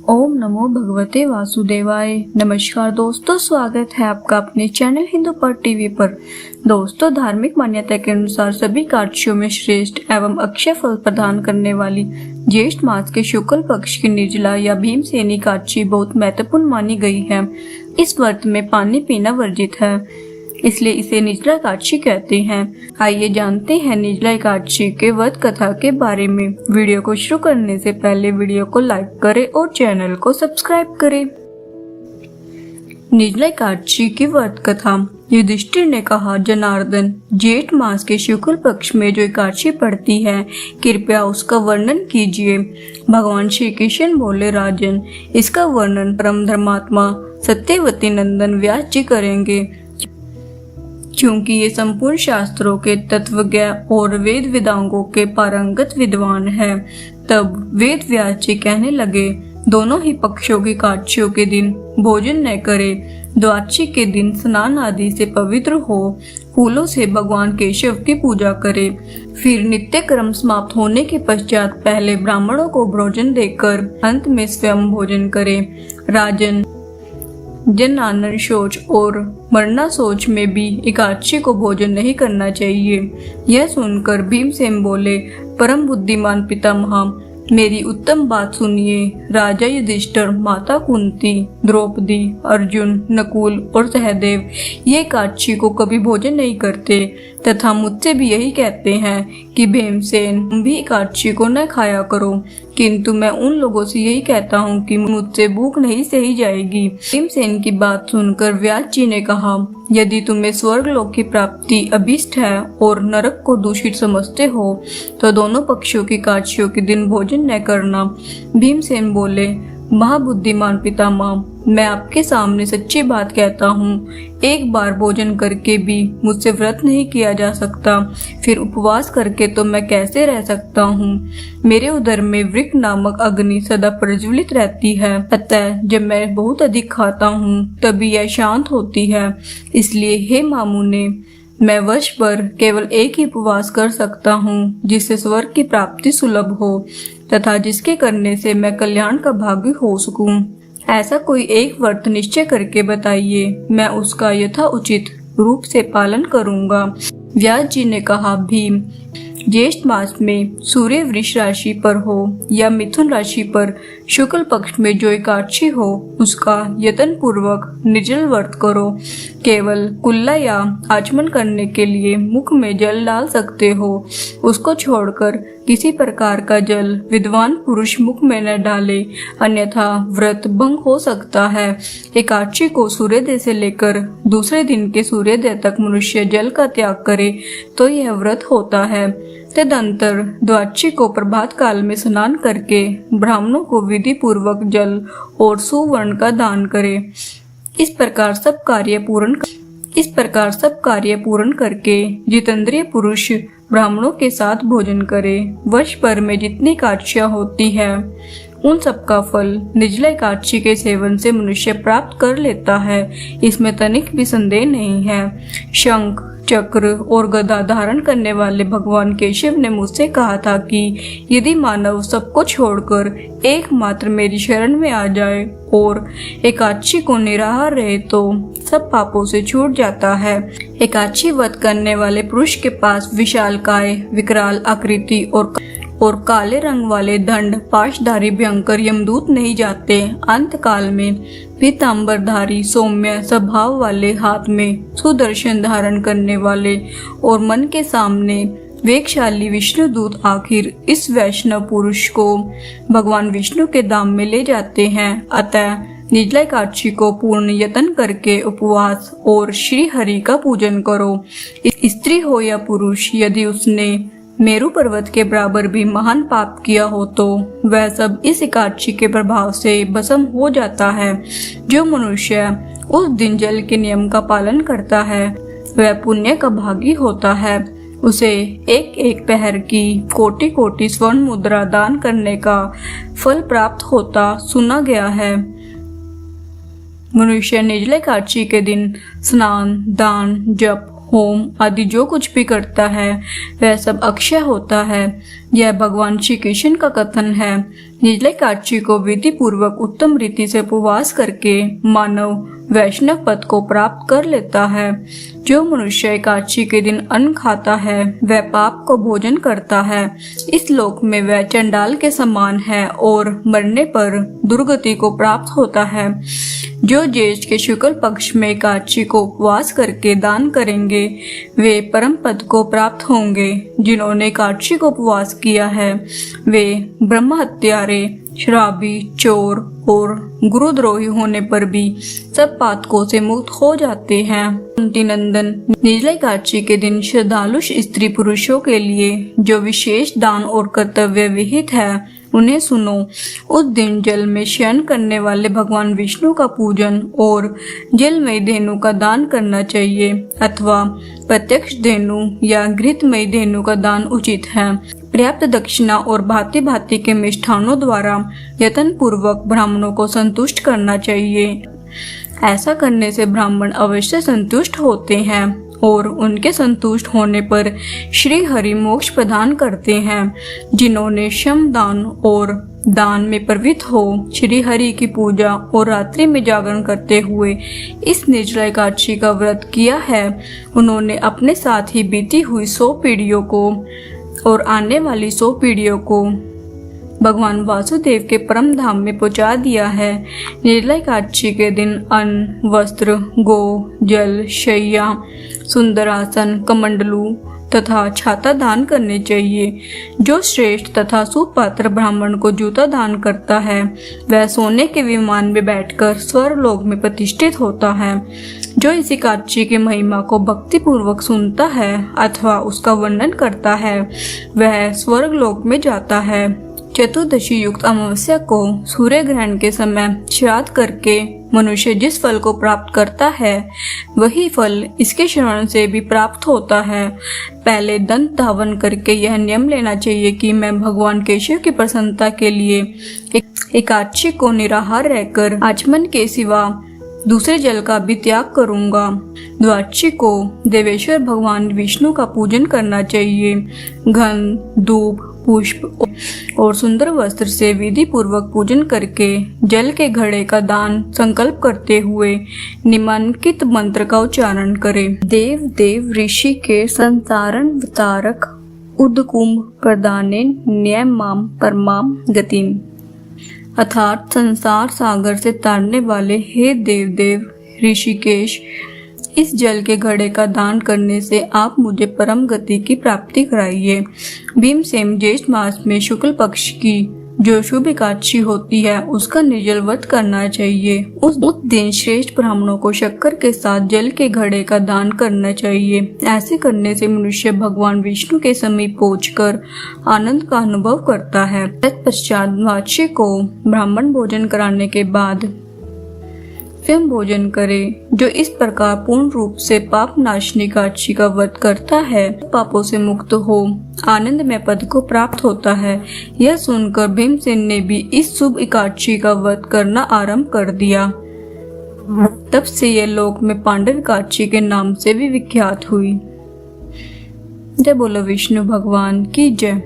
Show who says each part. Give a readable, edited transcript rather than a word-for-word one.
Speaker 1: ओम नमो भगवते वासुदेवाय। नमस्कार दोस्तों, स्वागत है आपका अपने चैनल हिंदू पर टीवी पर। दोस्तों, धार्मिक मान्यता के अनुसार सभी कार्यों में श्रेष्ठ एवं अक्षय फल प्रदान करने वाली ज्येष्ठ मास के शुक्ल पक्ष की निर्जला या भीमसेनी एकादशी बहुत महत्वपूर्ण मानी गई है। इस व्रत में पानी पीना वर्जित है, इसलिए इसे निर्जला एकादशी कहते हैं। आइए जानते हैं निर्जला एकादशी के व्रत कथा के बारे में। वीडियो को शुरू करने से पहले वीडियो को लाइक करें और चैनल को सब्सक्राइब करें। निर्जला एकादशी की व्रत कथा। युधिष्ठिर ने कहा, जनार्दन, जेठ मास के शुक्ल पक्ष में जो एकादशी पड़ती है, कृपया उसका वर्णन कीजिए। भगवान श्री कृष्ण बोले, राजन, इसका वर्णन परम धर्मात्मा सत्यवती नंदन व्यास जी करेंगे, क्योंकि ये संपूर्ण शास्त्रों के तत्वज्ञ और वेद वेदांगों के पारंगत विद्वान हैं। तब वेद व्यास जी कहने लगे, दोनों ही पक्षों की एकादशियों के दिन भोजन न करे, द्वादशी के दिन स्नान आदि से पवित्र हो, फूलों से भगवान केशव की पूजा करे, फिर नित्य कर्म समाप्त होने के पश्चात पहले ब्राह्मणों को भोजन देकर अंत में स्वयं भोजन करे। राजन, जन आनंद शौच और मरना शौच में भी एकादशी को भोजन नहीं करना चाहिए। यह सुनकर भीमसेन बोले, परम बुद्धिमान पितामह, मेरी उत्तम बात सुनिए। राजा युधिष्ठिर, माता कुंती, द्रौपदी, अर्जुन, नकुल और सहदेव ये एकादशी को कभी भोजन नहीं करते तथा मुझसे भी यही कहते हैं कि भीमसेन, तुम भी एकादशी को न खाया करो, किंतु मैं उन लोगों से यही कहता हूँ कि मुझसे भूख नहीं सही जाएगी। भीमसेन की बात सुनकर व्यास जी ने कहा, यदि तुम्हें स्वर्गलोक की प्राप्ति अभीष्ट है और नरक को दूषित समझते हो तो दोनों पक्षों की एकादशियों के दिन भोजन न करना। भीमसेन बोले, महाबुद्धिमान पितामह, मैं आपके सामने सच्ची बात कहता हूँ, एक बार भोजन करके भी मुझसे व्रत नहीं किया जा सकता, फिर उपवास करके तो मैं कैसे रह सकता हूँ। मेरे उदर में वृक्क नामक अग्नि सदा प्रज्वलित रहती है, अतः जब मैं बहुत अधिक खाता हूँ तभी यह शांत होती है। इसलिए हे मामूने, मैं वर्ष भर केवल एक ही उपवास कर सकता हूँ, जिससे स्वर्ग की प्राप्ति सुलभ हो तथा जिसके करने से मैं कल्याण का भागी हो सकूं। ऐसा कोई एक व्रत निश्चय करके बताइए, मैं उसका यथा उचित रूप से पालन करूंगा। व्यास जी ने कहा, भीम, ज्येष्ठ मास में सूर्य वृष राशि पर हो या मिथुन राशि पर शुक्ल पक्ष में जो एकादशी हो, उसका यत्न पूर्वक निर्जल व्रत करो। केवल कुल्ला या आचमन करने के लिए मुख में जल डाल सकते हो, उसको छोड़कर किसी प्रकार का जल विद्वान पुरुष मुख में न डाले, अन्यथा व्रत भंग हो सकता है। एकादशी को सूर्योदय से लेकर दूसरे दिन के सूर्योदय तक मनुष्य जल का त्याग करे तो यह व्रत होता है। तदंतर द्वादशी को प्रभात काल में स्नान करके ब्राह्मणों को विधि पूर्वक जल और सुवर्ण का दान करे। इस प्रकार सब कार्य पूर्ण करके जितेंद्रिय पुरुष ब्राह्मणों के साथ भोजन करे। वर्ष भर में जितनी एकादशियां होती है, उन सब का फल निर्जला एकादशी के सेवन से मनुष्य प्राप्त कर लेता है, इसमें तनिक भी संदेह नहीं है। शंख, चक्र और गदा धारण करने वाले भगवान केशव ने मुझसे कहा था कि यदि मानव सबको छोड़कर एकमात्र मेरी शरण में आ जाए और एकादशी को निराहार रहे तो सब पापों से छूट जाता है। एकादशी व्रत करने वाले पुरुष के पास विशालकाय, विकराल आकृति और काले रंग वाले दंड पाशधारी भयंकर यमदूत नहीं जाते। अंत काल में पीतांबरधारी सौम्य स्वभाव वाले, हाथ में सुदर्शन धारण करने वाले और मन के सामने वेगशाली विष्णु दूत आखिर इस वैष्णव पुरुष को भगवान विष्णु के धाम में ले जाते हैं। अतः निर्जला एकादशी को पूर्ण यत्न करके उपवास और श्री हरि का पूजन करो। स्त्री हो या पुरुष, यदि उसने मेरु पर्वत के बराबर भी महान पाप किया हो तो वह सब इस एकादशी के प्रभाव से भस्म हो जाता है। जो मनुष्य उस दिन जल के नियम का पालन करता है वह पुण्य का भागी होता है। उसे एक एक पहर की कोटि कोटि स्वर्ण मुद्रा दान करने का फल प्राप्त होता सुना गया है। मनुष्य निर्जला एकादशी के दिन स्नान, दान, जप, होम आदि जो कुछ भी करता है वह सब अक्षय होता है। यह भगवान श्री कृष्ण का कथन है। निर्जला एकादशी को विधि पूर्वक उत्तम रीति से उपवास करके मानव वैष्णव पद को प्राप्त कर लेता है। जो मनुष्य एकादशी के दिन अन्न खाता है वह पाप को भोजन करता है। इस लोक में वह चंडाल के समान है और मरने पर दुर्गति को प्राप्त होता है। जो ज्येष्ठ के शुक्ल पक्ष में एकादशी को उपवास करके दान करेंगे वे परम पद को प्राप्त होंगे। जिन्होंने एकादशी को उपवास किया है वे ब्रह्म हत्यारे, शराबी, चोर और गुरुद्रोही होने पर भी सब पातकों से मुक्त हो जाते हैं। कुंती नंदन, निर्जला एकादशी के दिन श्रद्धालु स्त्री पुरुषों के लिए जो विशेष दान और कर्तव्य विहित है उन्हें सुनो। उस दिन जल में शयन करने वाले भगवान विष्णु का पूजन और जलमयी धेनु का दान करना चाहिए अथवा प्रत्यक्ष धेनु या घृतमयी धेनु का दान उचित है। पर्याप्त दक्षिणा और भांति भांति के मिष्ठानों द्वारा यत्न पूर्वक ब्राह्मणों को संतुष्ट करना चाहिए। ऐसा करने से ब्राह्मण अवश्य संतुष्ट होते हैं और उनके संतुष्ट होने पर श्री हरि मोक्ष प्रदान करते हैं। जिन्होंने श्रम दान और दान में प्रवृत्त हो श्री हरि की पूजा और रात्रि में जागरण करते हुए इस निर्जला एकादशी का व्रत किया है उन्होंने अपने साथ ही बीती हुई 100 पीढ़ियों को और आने वाली 100 पीढ़ियों को भगवान वासुदेव के परम धाम में पहुंचा दिया है। निर्जला एकादशी के दिन अन्न, वस्त्र, गो, जल, शैया, सुंदर आसन, कमंडलू तथा छाता दान करने चाहिए। जो श्रेष्ठ तथा सुपात्र ब्राह्मण को जूता दान करता है वह सोने के विमान में बैठकर स्वर्गलोक में प्रतिष्ठित होता है। जो इस एकादशी की महिमा को भक्ति पूर्वक सुनता है अथवा उसका वर्णन करता है वह स्वर्गलोक में जाता है। चतुर्दशी युक्त अमावस्या को सूर्य ग्रहण के समय श्राद्ध करके मनुष्य जिस फल को प्राप्त करता है वही फल इसके श्रवण से भी प्राप्त होता है। पहले दंत धावन करके यह नियम लेना चाहिए कि मैं भगवान केशव की प्रसन्नता के लिए एकादशी को निराहार रहकर आचमन के सिवा दूसरे जल का भी त्याग करूंगा। द्वादशी को देवेश्वर भगवान विष्णु का पूजन करना चाहिए। घन, धूप, पुष्प और सुंदर वस्त्र से विधि पूर्वक पूजन करके जल के घड़े का दान संकल्प करते हुए निम्नलिखित मंत्र का उच्चारण करें। देव देव ऋषि के संसारण वितारक उद्कुंभ प्रदाने न्यायमाम परमाम गतिम, अर्थात संसार सागर से तारने वाले हे देव देव ऋषिकेश, इस जल के घड़े का दान करने से आप मुझे परम गति की प्राप्ति कराइए। भीमसेन ज्येष्ठ मास में शुक्ल पक्ष की जो शुभ एकादशी होती है उसका निर्जल व्रत करना चाहिए। उस दिन श्रेष्ठ ब्राह्मणों को शक्कर के साथ जल के घड़े का दान करना चाहिए। ऐसे करने से मनुष्य भगवान विष्णु के समीप पहुंचकर आनंद का अनुभव करता है। तत्पश्चात द्वादशी को ब्राह्मण भोजन कराने के बाद स्वयं भोजन करे। जो इस प्रकार पूर्ण रूप से पाप नाशनी एकादशी का व्रत करता है पापों से मुक्त हो आनंद में पद को प्राप्त होता है। यह सुनकर भीमसेन ने भी इस शुभ एकादशी का व्रत करना आरंभ कर दिया। तब से यह लोक में पांडव एकादशी के नाम से भी विख्यात हुई। जय बोलो विष्णु भगवान की जय।